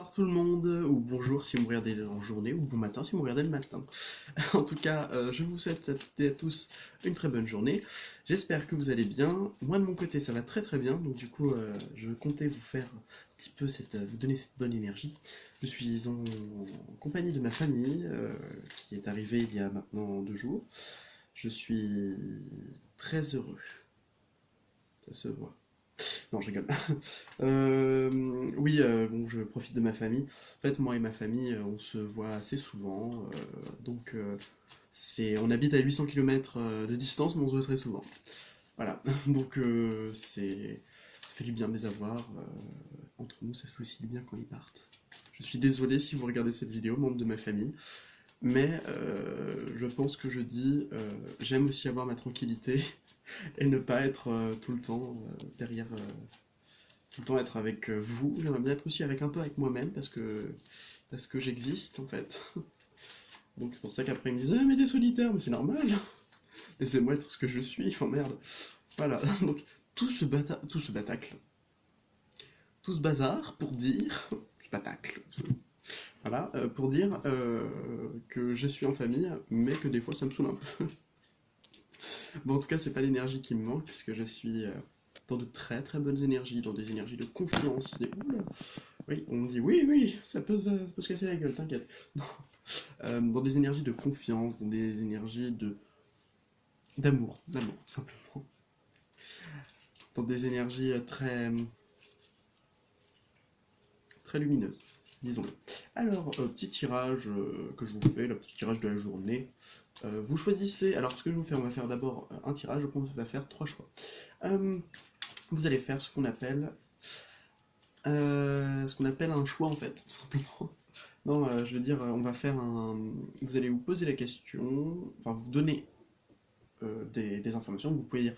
Bonsoir tout le monde, ou bonjour si vous me regardez en journée, ou bon matin si vous me regardez le matin. En tout cas, je vous souhaite à toutes et à tous une très bonne journée. J'espère que vous allez bien. Moi de mon côté, ça va très très bien, donc du coup, je comptais vous faire un petit peu vous donner cette bonne énergie. Je suis en compagnie de ma famille, qui est arrivée il y a maintenant 2 jours. Je suis très heureux. Ça se voit. Non, je rigole. Oui, bon, je profite de ma famille. En fait, moi et ma famille, on se voit assez souvent. On habite à 800 km de distance, mais on se voit très souvent. Voilà. Ça fait du bien de les avoir. Entre nous, ça fait aussi du bien quand ils partent. Je suis désolé si vous regardez cette vidéo, membre de ma famille, mais je pense que je dis, j'aime aussi avoir ma tranquillité et ne pas être tout le temps derrière tout le temps être avec vous. J'aimerais bien être aussi un peu avec moi-même parce que j'existe en fait. Donc c'est pour ça qu'après ils me disent ah, mais t'es solitaire, mais c'est normal. Laissez-moi être ce que je suis. Enfin merde. Voilà. Donc tout ce batacle, tout ce bazar pour dire ce batacle. Voilà, pour dire que je suis en famille, mais que des fois ça me saoule un peu. Bon, en tout cas, c'est pas l'énergie qui me manque, puisque je suis dans de très très bonnes énergies, dans des énergies de confiance. Oula. Oui, on me dit oui, oui, ça peut se casser la gueule, t'inquiète. Non. Dans des énergies de confiance, dans des énergies d'amour, simplement. Dans des énergies très lumineuses, disons-le. Alors, petit tirage que je vous fais, le petit tirage de la journée. Vous choisissez, alors ce que je vais vous faire, on va faire d'abord un tirage, donc on va faire 3 choix. Vous allez faire ce qu'on appelle un choix en fait, tout simplement. Non, je veux dire, on va faire un. Vous allez vous poser la question, enfin vous donner des informations, vous pouvez dire.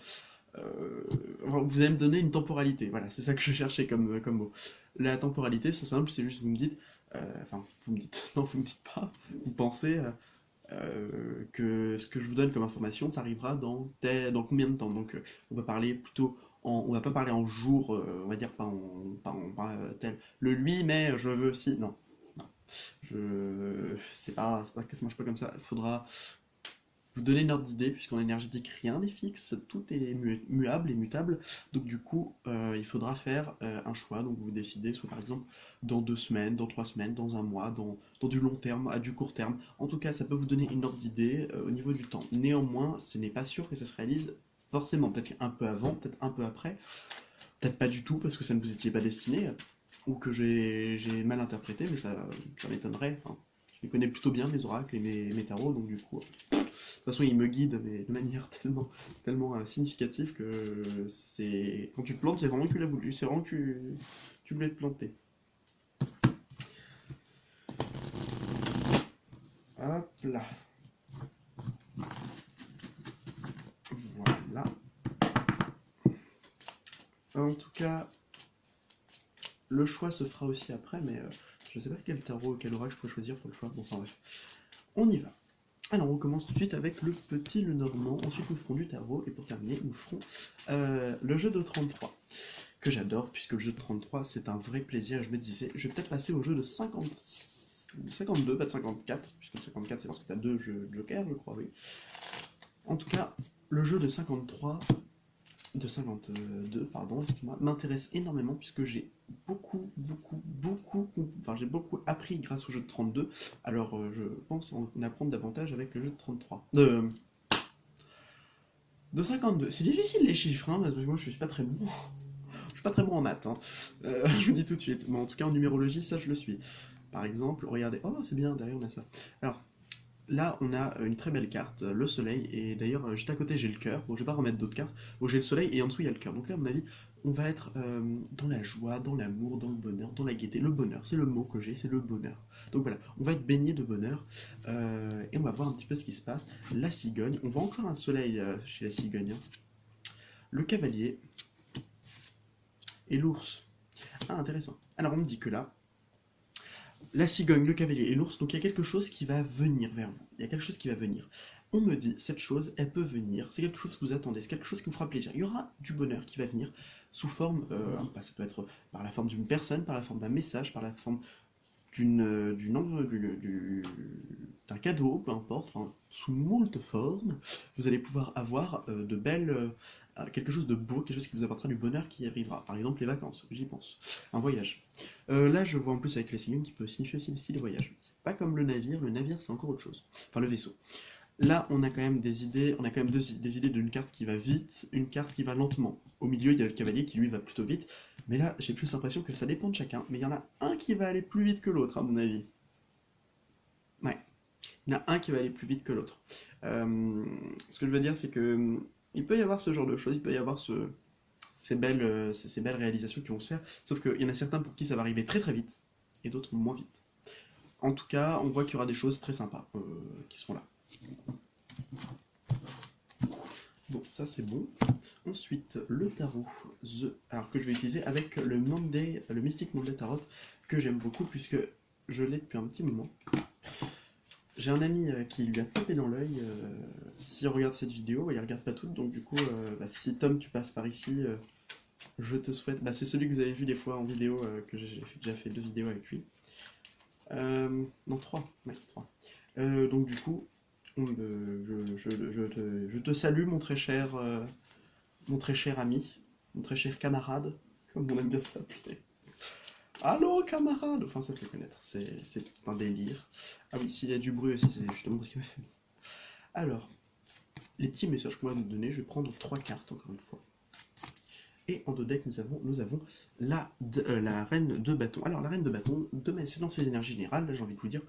Vous allez me donner une temporalité, voilà, c'est ça que je cherchais comme mot. La temporalité, c'est simple, c'est juste vous me dites. Enfin, vous me dites. Non, vous me dites pas. Vous pensez que ce que je vous donne comme information, ça arrivera dans combien de temps. Donc, on va parler plutôt on va pas parler en jours, on va dire pas tel. Le 8 mai, je veux si. Non, non. C'est pas que ça marche pas comme ça. Il faudra vous donner une ordre d'idée, puisqu'en énergétique, rien n'est fixe, tout est muable et mutable. Donc du coup, il faudra faire un choix. Donc vous décidez, soit par exemple dans 2 semaines, dans 3 semaines, dans un mois, dans du long terme, à du court terme. En tout cas, ça peut vous donner une ordre d'idée au niveau du temps. Néanmoins, ce n'est pas sûr que ça se réalise forcément. Peut-être un peu avant, peut-être un peu après, peut-être pas du tout, parce que ça ne vous étiez pas destiné, ou que j'ai mal interprété, mais ça m'étonnerait. Enfin, je les connais plutôt bien, mes oracles et mes tarots, donc du coup. De toute façon, il me guide, mais de manière tellement significative que c'est. Quand tu te plantes, c'est vraiment que tu l'as voulu, c'est vraiment que tu voulais te planter. Hop là. Voilà. En tout cas, le choix se fera aussi après, mais je sais pas quel tarot, quel oracle je pourrais choisir pour le choix. Bon, enfin bref. On y va. Alors on commence tout de suite avec le petit Lenormand, ensuite nous ferons du tarot, et pour terminer nous ferons le jeu de 33, que j'adore, puisque le jeu de 33 c'est un vrai plaisir, et je me disais, je vais peut-être passer au jeu de 52, pas de 54, puisque le 54 c'est parce que tu as 2 jokers, je crois, oui. En tout cas, le jeu de 53, de 52, pardon, excuse-moi, m'intéresse énormément, puisque j'ai j'ai beaucoup appris grâce au jeu de 32, alors je pense en apprendre davantage avec le jeu de 33. De 52. C'est difficile les chiffres, hein, parce que moi je suis pas très bon. Je suis pas très bon en maths, hein. Je vous le dis tout de suite. Mais en tout cas en numérologie, ça je le suis. Par exemple, regardez. Oh, c'est bien, derrière on a ça. Alors, là on a une très belle carte, le soleil, et d'ailleurs juste à côté j'ai le cœur. Bon, je vais pas remettre d'autres cartes. Bon, j'ai le soleil et en dessous il y a le cœur. Donc là, à mon avis, on va être dans la joie, dans l'amour, dans le bonheur, dans la gaieté. Le bonheur, c'est le mot que j'ai, c'est le bonheur. Donc voilà, on va être baigné de bonheur et on va voir un petit peu ce qui se passe. La cigogne, on voit encore un soleil chez la cigogne, hein. Le cavalier et l'ours. Ah, intéressant. Alors on me dit que là, la cigogne, le cavalier et l'ours, donc il y a quelque chose qui va venir vers vous. Il y a quelque chose qui va venir. On me dit, cette chose, elle peut venir, c'est quelque chose que vous attendez, c'est quelque chose qui vous fera plaisir. Il y aura du bonheur qui va venir sous forme, ça peut être par la forme d'une personne, par la forme d'un message, par la forme d'un cadeau, peu importe, hein, sous moult formes, vous allez pouvoir avoir quelque chose de beau, quelque chose qui vous apportera du bonheur qui arrivera. Par exemple, les vacances, j'y pense. Un voyage. Là, je vois en plus avec les signes qui peut signifier aussi le style de voyage. C'est pas comme le navire c'est encore autre chose. Enfin, le vaisseau. Là, on a quand même des idées, on a quand même des idées d'une carte qui va vite, une carte qui va lentement. Au milieu, il y a le cavalier qui lui va plutôt vite, mais là, j'ai plus l'impression que ça dépend de chacun. Mais il y en a un qui va aller plus vite que l'autre, à mon avis. Ouais, il y en a un qui va aller plus vite que l'autre. Ce que je veux dire, c'est que il peut y avoir ce genre de choses, il peut y avoir ces belles réalisations qui vont se faire, sauf qu'il y en a certains pour qui ça va arriver très très vite, et d'autres moins vite. En tout cas, on voit qu'il y aura des choses très sympas qui seront là. Bon, ça c'est bon. Ensuite, le tarot, alors que je vais utiliser avec le Mystic Monday Tarot, que j'aime beaucoup puisque je l'ai depuis un petit moment. J'ai un ami qui lui a tapé dans l'œil. S'il regarde cette vidéo, il regarde pas toutes, donc du coup, si Tom tu passes par ici, je te souhaite. C'est celui que vous avez vu des fois en vidéo, que j'ai déjà fait 2 vidéos avec lui. Non, 3. Ouais, 3. Donc du coup, je te salue mon très cher ami, mon très cher camarade, comme on aime bien s'appeler. Allô camarade! Enfin ça fait connaître, c'est un délire. Ah oui, s'il y a du bruit aussi, c'est justement parce qu'il y a ma famille. Alors, les petits messages qu'on va nous donner, je vais prendre 3 cartes encore une fois. Et en 2 decks, nous avons la reine de bâton. Alors la reine de bâton, c'est dans ses énergies générales, là j'ai envie de vous dire,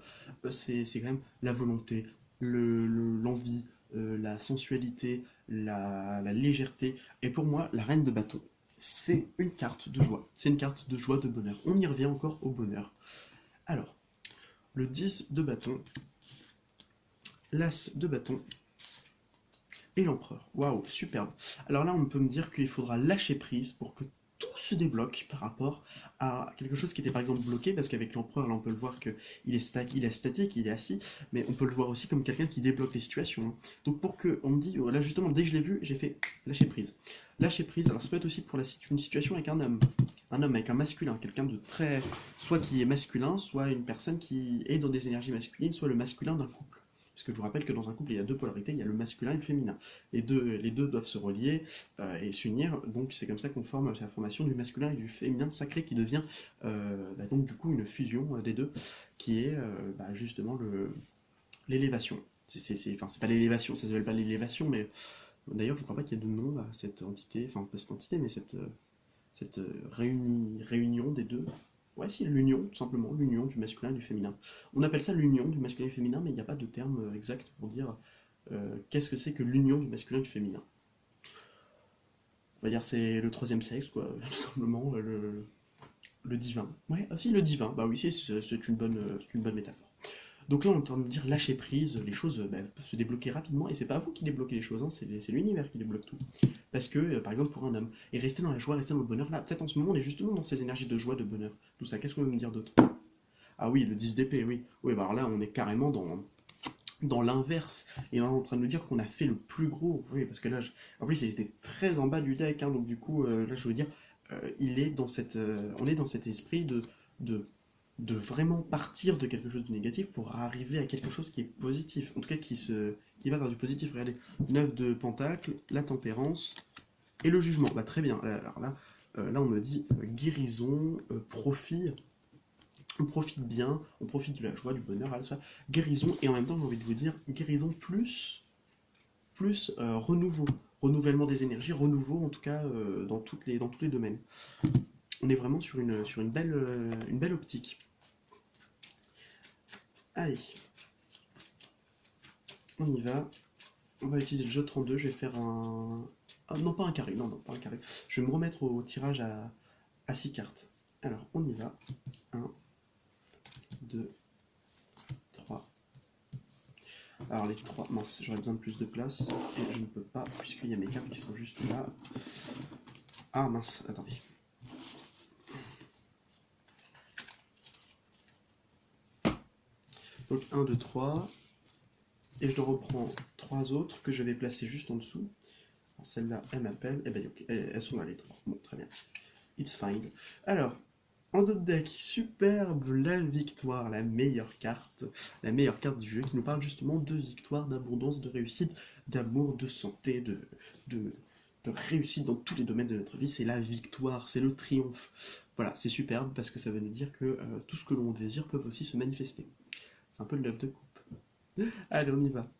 c'est quand même la volonté, l'envie, la sensualité, la légèreté. Et pour moi, la reine de bâton, c'est une carte de joie. C'est une carte de joie, de bonheur. On y revient encore au bonheur. Alors, le 10 de bâton, l'as de bâton, et l'empereur. Waouh, superbe. Alors là, on peut me dire qu'il faudra lâcher prise pour que tout se débloque par rapport à quelque chose qui était par exemple bloqué, parce qu'avec l'empereur, là, on peut le voir qu'il est statique, il est assis, mais on peut le voir aussi comme quelqu'un qui débloque les situations. Hein. Donc pour que, on me dit, là justement, dès que je l'ai vu, j'ai fait lâcher prise. Lâcher prise, alors ça peut être aussi pour une situation avec un homme avec un masculin, quelqu'un de très, soit qui est masculin, soit une personne qui est dans des énergies masculines, soit le masculin d'un couple. Parce que je vous rappelle que dans un couple, il y a 2 polarités, il y a le masculin et le féminin. Les deux doivent se relier et s'unir, donc c'est comme ça qu'on forme la formation du masculin et du féminin sacré qui devient donc du coup une fusion des deux, qui est justement l'élévation. C'est pas l'élévation, ça s'appelle pas l'élévation, mais d'ailleurs je crois pas qu'il y ait de nom à cette entité, enfin pas cette entité, mais cette réunion des deux. Ouais, si, l'union, tout simplement, l'union du masculin et du féminin. On appelle ça l'union du masculin et du féminin, mais il n'y a pas de terme exact pour dire qu'est-ce que c'est que l'union du masculin et du féminin. On va dire c'est le 3e sexe, quoi, tout simplement, le divin. Ouais, aussi le divin, bah oui, c'est une bonne métaphore. Donc là, on est en train de dire lâcher prise, les choses peuvent se débloquer rapidement, et c'est pas vous qui débloquez les choses, hein, c'est l'univers qui débloque tout. Parce que, par exemple, pour un homme, et rester dans la joie, rester dans le bonheur, là, peut-être en ce moment, on est justement dans ces énergies de joie, de bonheur, tout ça. Qu'est-ce qu'on veut me dire d'autre? Ah oui, le 10 d'épée, oui. Oui, bah alors là, on est carrément dans l'inverse, et on est en train de nous dire qu'on a fait le plus gros. Oui, parce que là, en plus, il était très en bas du deck, hein, donc du coup, là, je veux dire, on est dans cet esprit de vraiment partir de quelque chose de négatif pour arriver à quelque chose qui est positif, en tout cas qui va vers du positif. Regardez, 9 de pentacle, la tempérance et le jugement. Bah très bien, alors là, on me dit guérison, profit, on profite bien, on profite de la joie, du bonheur, guérison, et en même temps j'ai envie de vous dire guérison plus renouveau, renouvellement des énergies, renouveau en tout cas dans tous les domaines. On est vraiment sur une belle optique. Allez, on y va. On va utiliser le jeu 32. Je vais faire un... Ah, non, pas un carré. Non, pas un carré. Je vais me remettre au tirage à 6 cartes. Alors, on y va. 1, 2, 3. Alors, les 3... Mince, j'aurais besoin de plus de place. Et je ne peux pas, puisqu'il y a mes cartes qui sont juste là. Ah, mince, attendez. Donc 1, 2, 3, et je reprends 3 autres que je vais placer juste en dessous. Celle-là, elle m'appelle, et ben elles sont là les 3. Bon, très bien. It's fine. Alors, En dos de deck, superbe, la victoire, la meilleure carte du jeu qui nous parle justement de victoire, d'abondance, de réussite, d'amour, de santé, de, de réussite dans tous les domaines de notre vie. C'est la victoire, c'est le triomphe. Voilà, c'est superbe parce que ça veut nous dire que tout ce que l'on désire peut aussi se manifester. C'est un peu le 9 de coupe. Allez, on y va.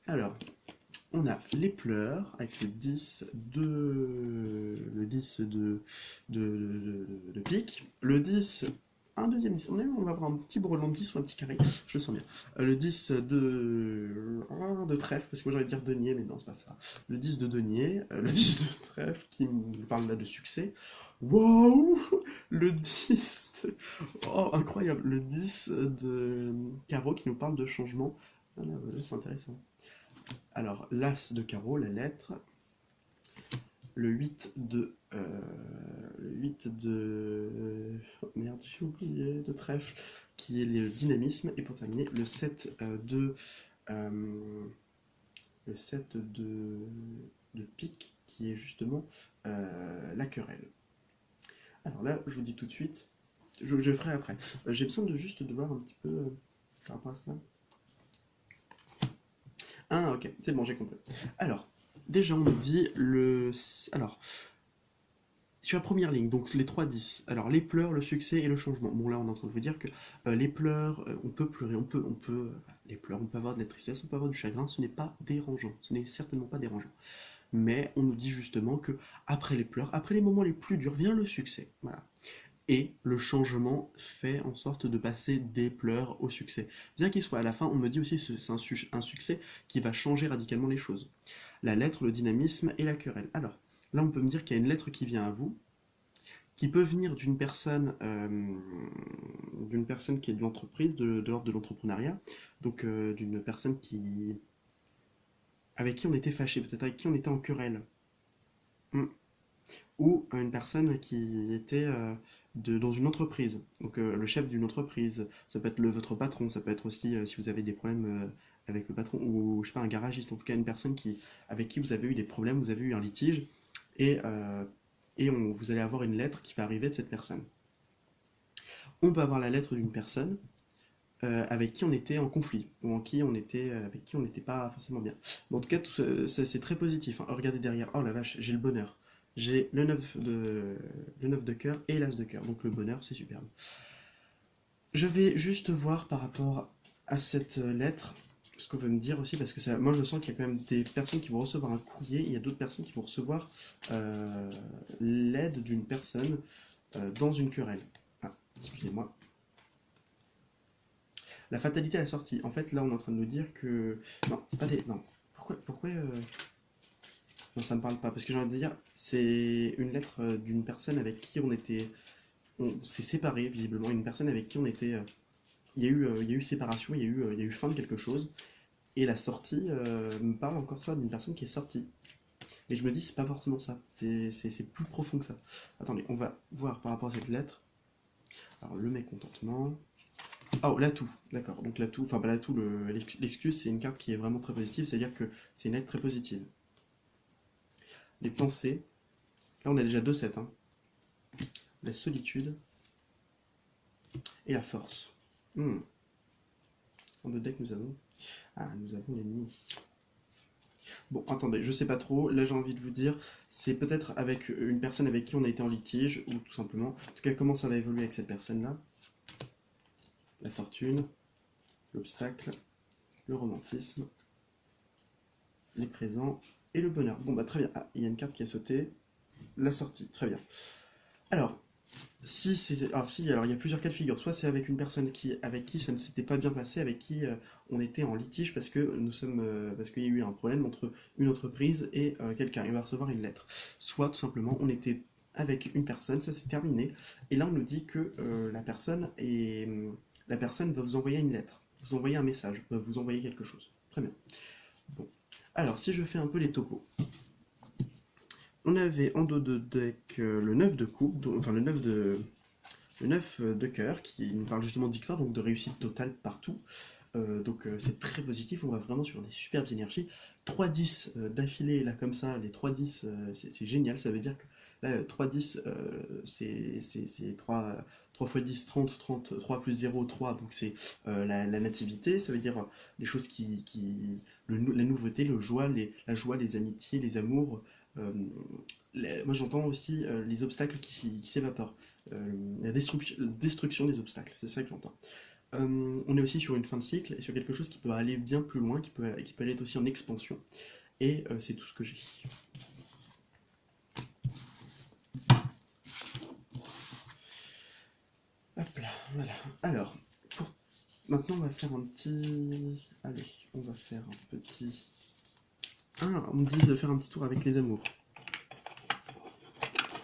Alors, on a les pleurs avec le 10 de pique, le 10, un deuxième 10, on va avoir un petit brelan de 10 ou un petit carré, je le sens bien. Le 10 de trèfle, parce que moi j'ai envie de dire denier, mais non, c'est pas ça. Le 10 de denier, le 10 de trèfle qui me parle là de succès. Waouh! Le 10 de... Oh, incroyable! Le 10 de carreau qui nous parle de changement. Ah, là, voilà, c'est intéressant. Alors, l'As de carreau, la lettre, le 8 de... oh merde, j'ai oublié, de trèfle, qui est le dynamisme, et pour terminer, le 7 le 7 de pique, qui est justement la querelle. Alors là, je vous dis tout de suite, je le ferai après. J'ai besoin de juste de voir un petit peu par rapport à ça. Ah, ok, c'est bon, j'ai compris. Alors, déjà, on nous dit le... Alors, sur la première ligne, donc les 3 10. Alors, les pleurs, le succès et le changement. Bon, là, on est en train de vous dire que les pleurs, on peut pleurer, les pleurs, on peut avoir de la tristesse, on peut avoir du chagrin, ce n'est pas dérangeant. Ce n'est certainement pas dérangeant. Mais on nous dit justement que après les pleurs, après les moments les plus durs, vient le succès. Voilà. Et le changement fait en sorte de passer des pleurs au succès. Bien qu'il soit à la fin, on me dit aussi que c'est un succès qui va changer radicalement les choses. La lettre, le dynamisme et la querelle. Alors, là on peut me dire qu'il y a une lettre qui vient à vous, qui peut venir d'une personne qui est de l'entreprise, de l'ordre de l'entrepreneuriat, donc d'une personne avec qui on était fâché, peut-être avec qui on était en querelle. Hmm. Ou une personne qui était dans une entreprise, donc le chef d'une entreprise, ça peut être votre patron, ça peut être aussi si vous avez des problèmes avec le patron, ou je sais pas, un garagiste, en tout cas une personne avec qui vous avez eu des problèmes, vous avez eu un litige, et, vous allez avoir une lettre qui va arriver de cette personne. On peut avoir la lettre d'une personne avec qui on était en conflit, ou avec qui on n'était pas forcément bien. Mais en tout cas, c'est très positif, hein. Regardez derrière, oh la vache, j'ai le bonheur. J'ai le 9 de cœur et l'as de cœur, donc le bonheur, c'est superbe. Je vais juste voir par rapport à cette lettre ce qu'on veut me dire aussi, parce que moi je sens qu'il y a quand même des personnes qui vont recevoir un courrier, et il y a d'autres personnes qui vont recevoir l'aide d'une personne dans une querelle. Ah, excusez-moi. La fatalité à la sortie. En fait, là, on est en train de nous dire que... Non, c'est pas des... Non. Pourquoi Non, ça me parle pas. Parce que j'ai envie de dire, c'est une lettre d'une personne avec qui on s'est séparés, visiblement. Une personne avec qui on était... il y a eu séparation, il y a eu fin de quelque chose. Et la sortie me parle encore ça d'une personne qui est sortie. Et je me dis, c'est pas forcément ça. C'est plus profond que ça. Attendez, on va voir par rapport à cette lettre. Alors, le mécontentement... Oh, l'atout, d'accord. Donc l'atout, enfin pas l'atout, l'excuse, c'est une carte qui est vraiment très positive, c'est-à-dire que c'est une lettre très positive. Les pensées, là on a déjà 2 sets, hein. La solitude et la force. En 2 decks, nous avons... Ah, nous avons l'ennemi. Bon, attendez, je sais pas trop, là j'ai envie de vous dire, c'est peut-être avec une personne avec qui on a été en litige, ou tout simplement, en tout cas comment ça va évoluer avec cette personne-là. La fortune, l'obstacle, le romantisme, les présents et le bonheur. Bon bah très bien. Ah, il y a une carte qui a sauté. La sortie, très bien. Alors, alors il y a plusieurs cas de figure. Soit c'est avec une personne avec qui ça ne s'était pas bien passé, avec qui on était en litige parce que parce qu'il y a eu un problème entre une entreprise et quelqu'un. Il va recevoir une lettre. Soit tout simplement on était avec une personne, ça s'est terminé, et là on nous dit que la personne va vous envoyer une lettre, vous envoyer un message, va vous envoyer quelque chose. Très bien. Bon. Alors, si je fais un peu les topos. On avait en dos de deck le 9 de coupe, enfin le 9 de cœur, qui nous parle justement de victoire, donc de réussite totale partout. Donc c'est très positif, on va vraiment sur des superbes énergies. 3-10 d'affilée, là comme ça, les 3-10, c'est génial, ça veut dire que Là, 3, 10, c'est 3 fois 10, 30, 30, 3 plus 0, 3, donc c'est la nativité, ça veut dire les choses la nouveauté, la joie, les amitiés, les amours. euh, Moi j'entends aussi les obstacles qui s'évaporent, la destruction des obstacles, c'est ça que j'entends. On est aussi sur une fin de cycle et sur quelque chose qui peut aller bien plus loin, qui peut aller aussi en expansion. Et c'est tout ce que j'ai. Hop là, voilà. Alors, maintenant on va faire un petit... Allez, on va faire un petit... Ah, on me dit de faire un petit tour avec les amours.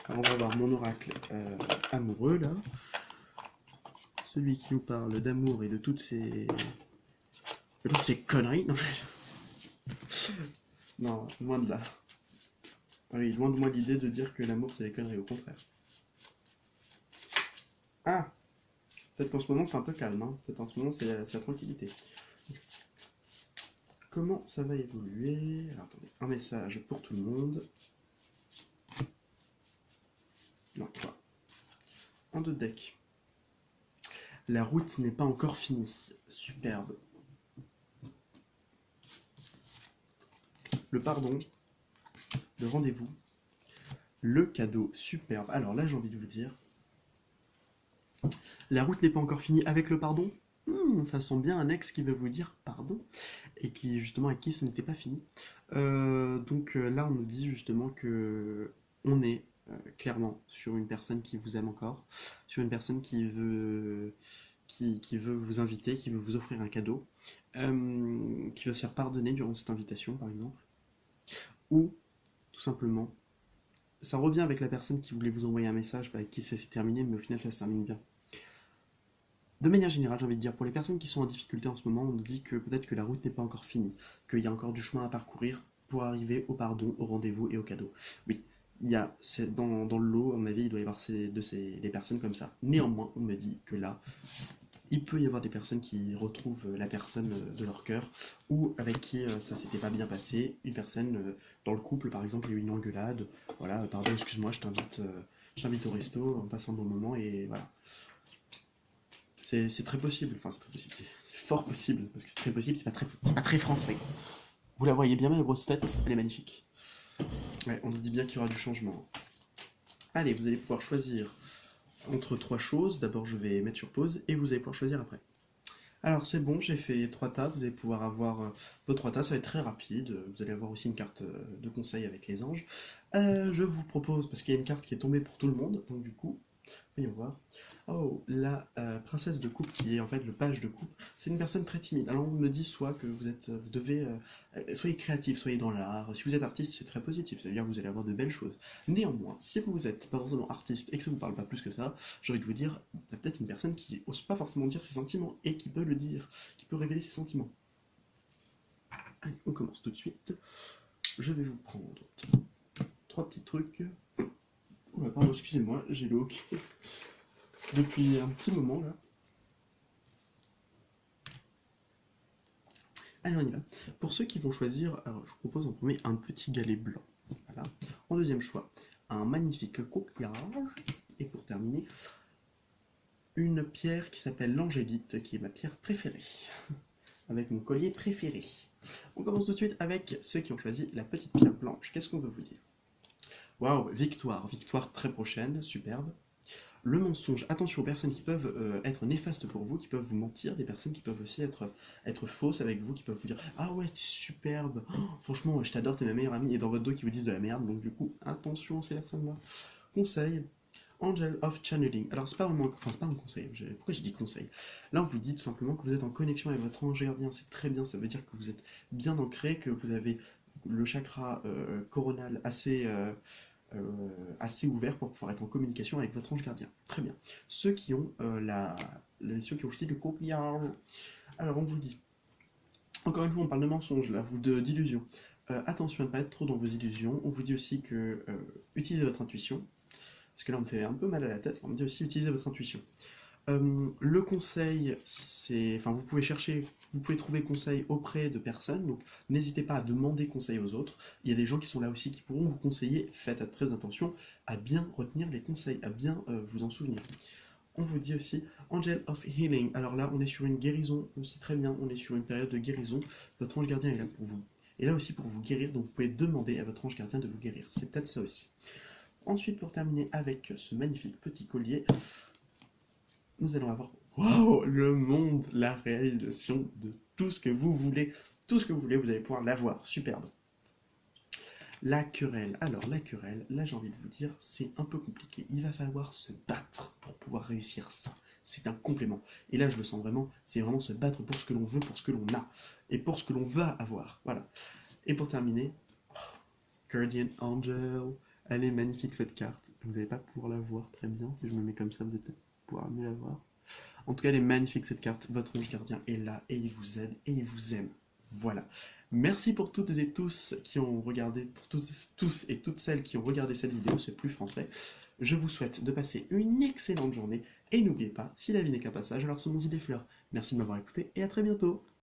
Alors on va voir mon oracle amoureux là. Celui qui nous parle d'amour et de toutes ces conneries. Non, non, loin de là. Oui, loin de moi l'idée de dire que l'amour c'est des conneries, au contraire. Ah, peut-être qu'en ce moment c'est un peu calme, hein. Peut-être en ce moment c'est la tranquillité. Comment ça va évoluer? Alors attendez, un message pour tout le monde. Non, pas. Un de deck. La route n'est pas encore finie. Superbe. Le pardon. Le rendez-vous. Le cadeau. Superbe. Alors là, j'ai envie de vous dire. La route n'est pas encore finie avec le pardon. Ça sent bien un ex qui veut vous dire pardon. Et qui, justement, avec qui ce n'était pas fini. Donc là, on nous dit justement que on est clairement sur une personne qui vous aime encore. Sur une personne qui veut vous inviter, qui veut vous offrir un cadeau, qui veut se faire pardonner durant cette invitation, par exemple, ou tout simplement, ça revient avec la personne qui voulait vous envoyer un message, avec qui ça s'est terminé, mais au final ça se termine bien. De manière générale, j'ai envie de dire, pour les personnes qui sont en difficulté en ce moment, on nous dit que peut-être que la route n'est pas encore finie, qu'il y a encore du chemin à parcourir pour arriver au pardon, au rendez-vous et au cadeau. Oui, dans le lot, à mon avis, il doit y avoir des personnes comme ça. Néanmoins, on me dit que là, il peut y avoir des personnes qui retrouvent la personne de leur cœur ou avec qui ça s'était pas bien passé. Une personne dans le couple, par exemple, il y a eu une engueulade. Voilà, pardon, excuse-moi, je t'invite au resto, on passe un bon moment et voilà. C'est très possible, enfin c'est très possible, c'est fort possible, parce que c'est très possible, c'est pas très français. Vous la voyez bien, ma grosse tête, elle est magnifique. Ouais, on nous dit bien qu'il y aura du changement. Allez, vous allez pouvoir choisir entre trois choses. D'abord, je vais mettre sur pause et vous allez pouvoir choisir après. Alors c'est bon, j'ai fait 3 tas, vous allez pouvoir avoir vos 3 tas, ça va être très rapide, vous allez avoir aussi une carte de conseil avec les anges. Je vous propose, parce qu'il y a une carte qui est tombée pour tout le monde, donc du coup, voyons voir. Oh, la princesse de coupe qui est en fait le page de coupe, c'est une personne très timide. Alors on me dit soit que vous devez, soyez créatif, soyez dans l'art. Si vous êtes artiste, c'est très positif, c'est-à-dire que vous allez avoir de belles choses. Néanmoins, si vous êtes pas forcément artiste et que ça vous parle pas plus que ça, j'ai envie de vous dire, il y a peut-être une personne qui ose pas forcément dire ses sentiments et qui peut le dire, qui peut révéler ses sentiments. Allez, on commence tout de suite. Je vais vous prendre 3 petits trucs. Oh, pardon, excusez-moi, j'ai le hockey depuis un petit moment là. Allez, on y va. Pour ceux qui vont choisir, alors je vous propose en premier un petit galet blanc. Voilà. En deuxième choix, un magnifique coquillage. Et pour terminer, une pierre qui s'appelle l'angélite, qui est ma pierre préférée. Avec mon collier préféré. On commence tout de suite avec ceux qui ont choisi la petite pierre blanche. Qu'est-ce qu'on veut vous dire? Waouh, victoire, victoire très prochaine, superbe. Le mensonge, attention aux personnes qui peuvent être néfastes pour vous, qui peuvent vous mentir, des personnes qui peuvent aussi être fausses avec vous, qui peuvent vous dire ah ouais, c'était superbe, oh, franchement, je t'adore, t'es ma meilleure amie, et dans votre dos qui vous disent de la merde, donc du coup, attention à ces personnes-là. Conseil, Angel of Channeling. Alors, c'est pas vraiment, enfin, c'est pas un conseil, pourquoi j'ai dit conseil? Là, on vous dit tout simplement que vous êtes en connexion avec votre ange gardien, c'est très bien, ça veut dire que vous êtes bien ancré, que vous avez le chakra coronal assez ouvert pour pouvoir être en communication avec votre ange gardien. Très bien. Ceux qui ont ceux qui ont aussi le coquillage. Alors on vous dit, encore une fois on parle de mensonges là, d'illusions. Attention à ne pas être trop dans vos illusions. On vous dit aussi que utilisez votre intuition. Parce que là on me fait un peu mal à la tête. On me dit aussi utilisez votre intuition. Le conseil, c'est... Enfin, vous pouvez trouver conseil auprès de personnes, donc n'hésitez pas à demander conseil aux autres. Il y a des gens qui sont là aussi qui pourront vous conseiller. Faites très attention à bien retenir les conseils, à bien vous en souvenir. On vous dit aussi Angel of Healing. Alors là, on est sur une guérison, on sait très bien, on est sur une période de guérison. Votre ange gardien est là pour vous. Et là aussi pour vous guérir, donc vous pouvez demander à votre ange gardien de vous guérir. C'est peut-être ça aussi. Ensuite, pour terminer avec ce magnifique petit collier, nous allons avoir waouh, le monde, la réalisation de tout ce que vous voulez. Tout ce que vous voulez, vous allez pouvoir l'avoir. Superbe. La querelle. Alors, la querelle, là j'ai envie de vous dire, c'est un peu compliqué. Il va falloir se battre pour pouvoir réussir ça. C'est un complément. Et là, je le sens vraiment, c'est vraiment se battre pour ce que l'on veut, pour ce que l'on a. Et pour ce que l'on va avoir. Voilà. Et pour terminer, Guardian Angel. Elle est magnifique cette carte. Vous n'allez pas pouvoir la voir très bien. Si je me mets comme ça, vous allez peut-être pouvoir mieux la voir. En tout cas, elle est magnifique cette carte. Votre ange gardien est là et il vous aide et il vous aime. Voilà. Merci pour toutes et tous qui ont regardé, pour tous et toutes celles qui ont regardé cette vidéo, c'est plus français. Je vous souhaite de passer une excellente journée et n'oubliez pas, si la vie n'est qu'un passage, alors semons-y des fleurs. Merci de m'avoir écouté et à très bientôt.